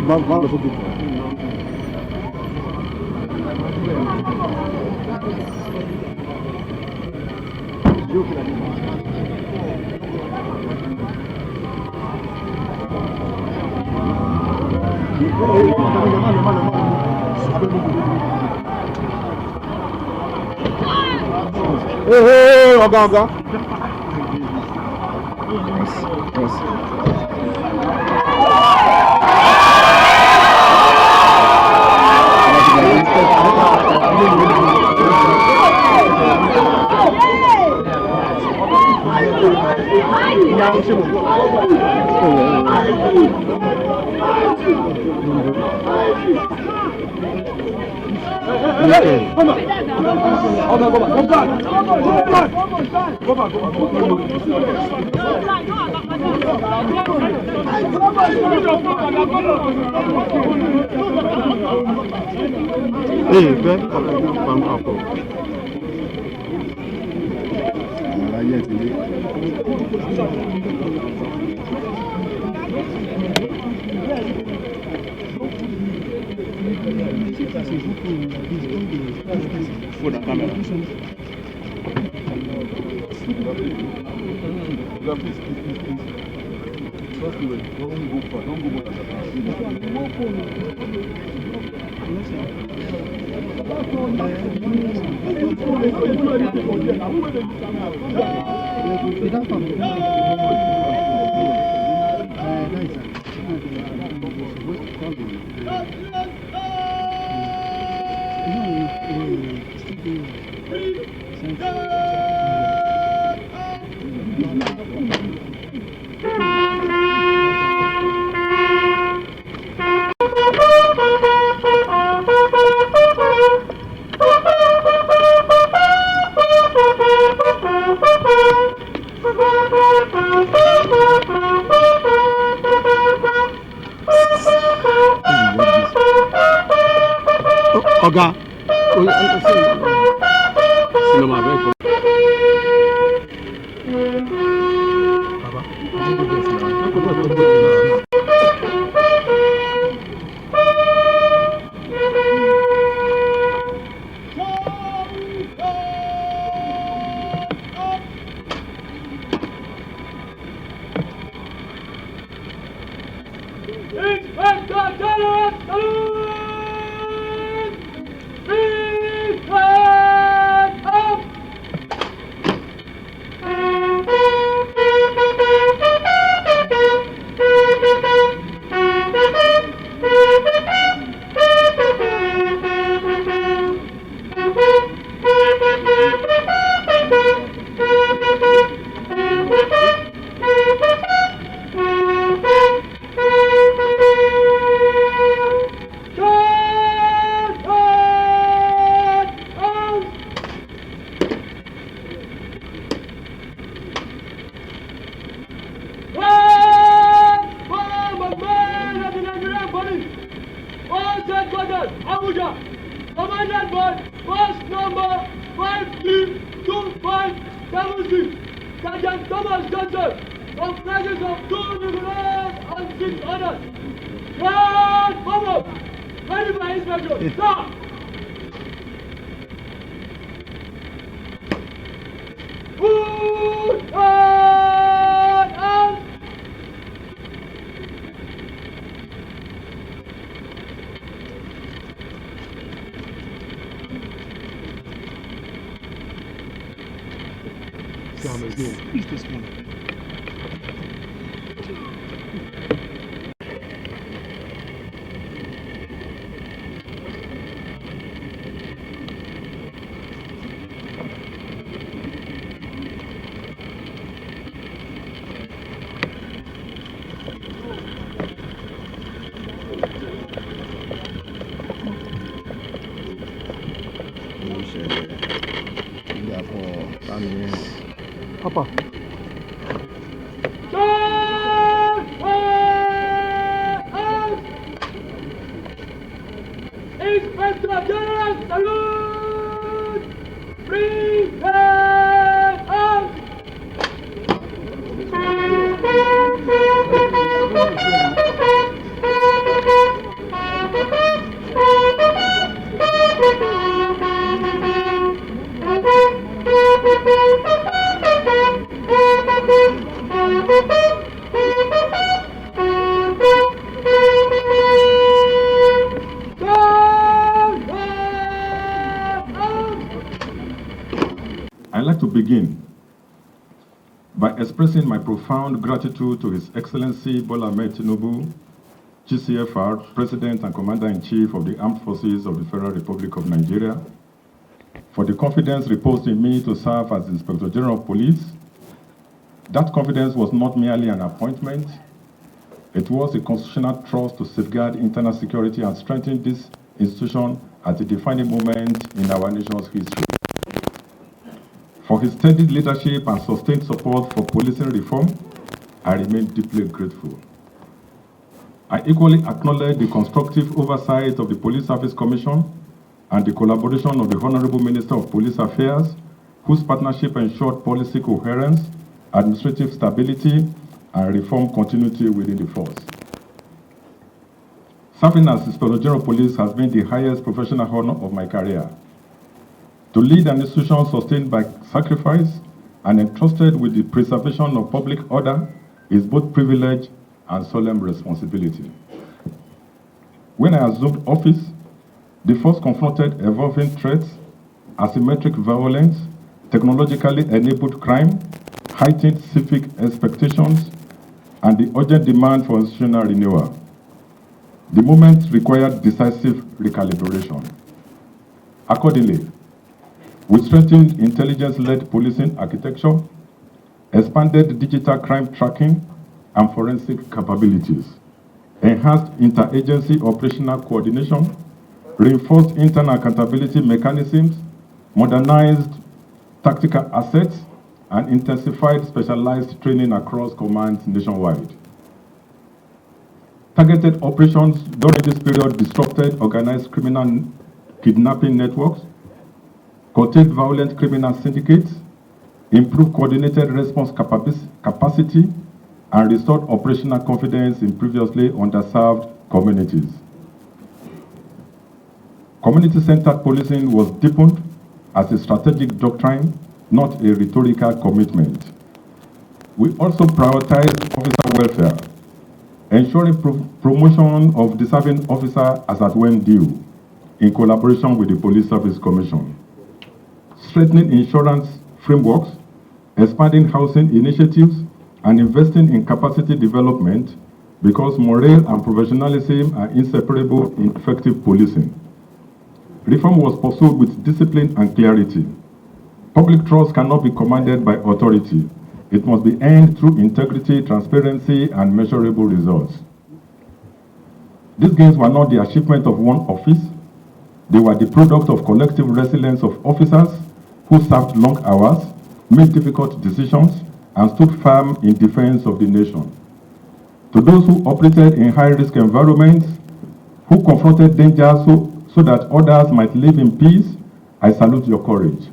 Hey, Oga. Yes. Oga. I'd like to begin by expressing my profound gratitude to His Excellency Bola Ahmed Tinubu, GCFR, President and Commander-in-Chief of the Armed Forces of the Federal Republic of Nigeria, for the confidence reposed in me to serve as Inspector General of Police. That confidence was not merely an appointment, it was a constitutional trust to safeguard internal security and strengthen this institution at a defining moment in our nation's history. For his steady leadership and sustained support for policing reform, I remain deeply grateful. I equally acknowledge the constructive oversight of the Police Service Commission and the collaboration of the Honorable Minister of Police Affairs, whose partnership ensured policy coherence, administrative stability, and reform continuity within the force. Serving as Inspector General of Police has been the highest professional honor of my career. To lead an institution sustained by sacrifice and entrusted with the preservation of public order is both privilege and solemn responsibility. When I assumed office, the force confronted evolving threats, asymmetric violence, technologically enabled crime, heightened civic expectations, and the urgent demand for institutional renewal. The moment required decisive recalibration. Accordingly, we strengthened intelligence-led policing architecture, expanded digital crime tracking and forensic capabilities, enhanced interagency operational coordination, reinforced internal accountability mechanisms, modernized tactical assets, and intensified specialized training across commands nationwide. Targeted operations during this period disrupted organized criminal kidnapping networks, curtailed violent criminal syndicates, improved coordinated response capacity, and restored operational confidence in previously underserved communities. Community-centered policing was deepened as a strategic doctrine, not a rhetorical commitment. We also prioritized officer welfare, ensuring promotion of deserving officers as at when due, in collaboration with the Police Service Commission. Strengthening insurance frameworks, expanding housing initiatives, and investing in capacity development because morale and professionalism are inseparable in effective policing. Reform was pursued with discipline and clarity. Public trust cannot be commanded by authority. It must be earned through integrity, transparency, and measurable results. These gains were not the achievement of one office. They were the product of collective resilience of officers who served long hours, made difficult decisions, and stood firm in defense of the nation. To those who operated in high-risk environments, who confronted danger so that others might live in peace, I salute your courage.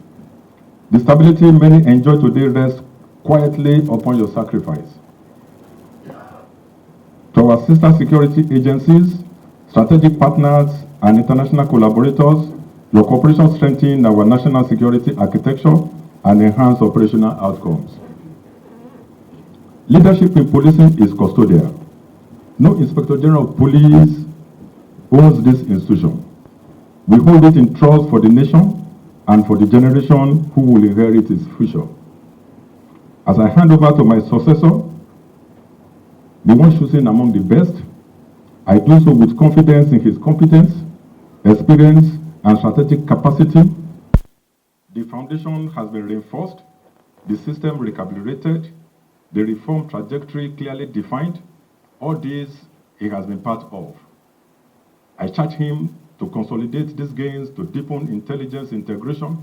The stability many enjoy today rests quietly upon your sacrifice. To our sister security agencies, strategic partners, and international collaborators, your cooperation strengthens our national security architecture and enhances operational outcomes. Leadership in policing is custodial. No Inspector General of Police owns this institution. We hold it in trust for the nation and for the generation who will inherit its future. As I hand over to my successor, the one chosen among the best, I do so with confidence in his competence, experience, and strategic capacity. The foundation has been reinforced, the system recalibrated, the reform trajectory clearly defined. All these he has been part of. I charge him to consolidate these gains to deepen intelligence integration,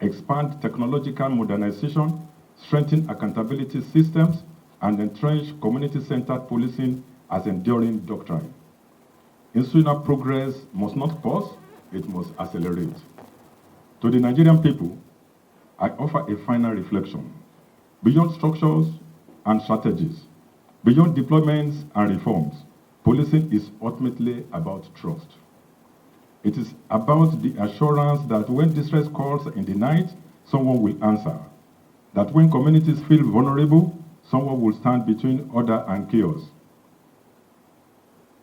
expand technological modernization, strengthen accountability systems, and entrench community-centered policing as enduring doctrine. Institutional progress must not pause, it must accelerate. To the Nigerian people, I offer a final reflection. Beyond structures and strategies, beyond deployments and reforms, policing is ultimately about trust. It is about the assurance that when distress calls in the night, someone will answer. That when communities feel vulnerable, someone will stand between order and chaos.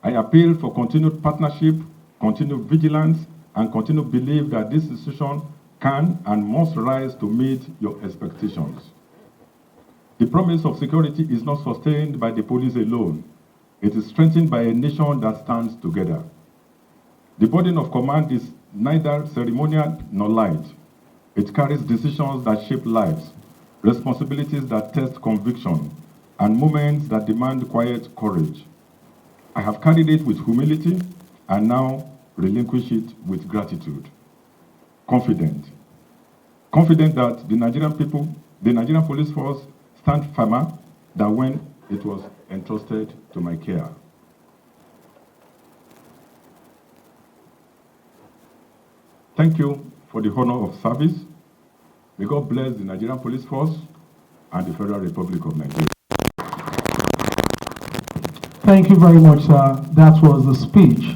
I appeal for continued partnership, continued vigilance, and continued belief that this institution can and must rise to meet your expectations. The promise of security is not sustained by the police alone. It is strengthened by a nation that stands together. The burden of command is neither ceremonial nor light. It carries decisions that shape lives, responsibilities that test conviction, and moments that demand quiet courage. I have carried it with humility and now relinquish it with gratitude. Confident that the Nigerian police force stand firmer than when it was entrusted to my care. Thank you for the honor of service. May God bless the Nigerian Police Force and the Federal Republic of Nigeria. Thank you very much, sir. That was the speech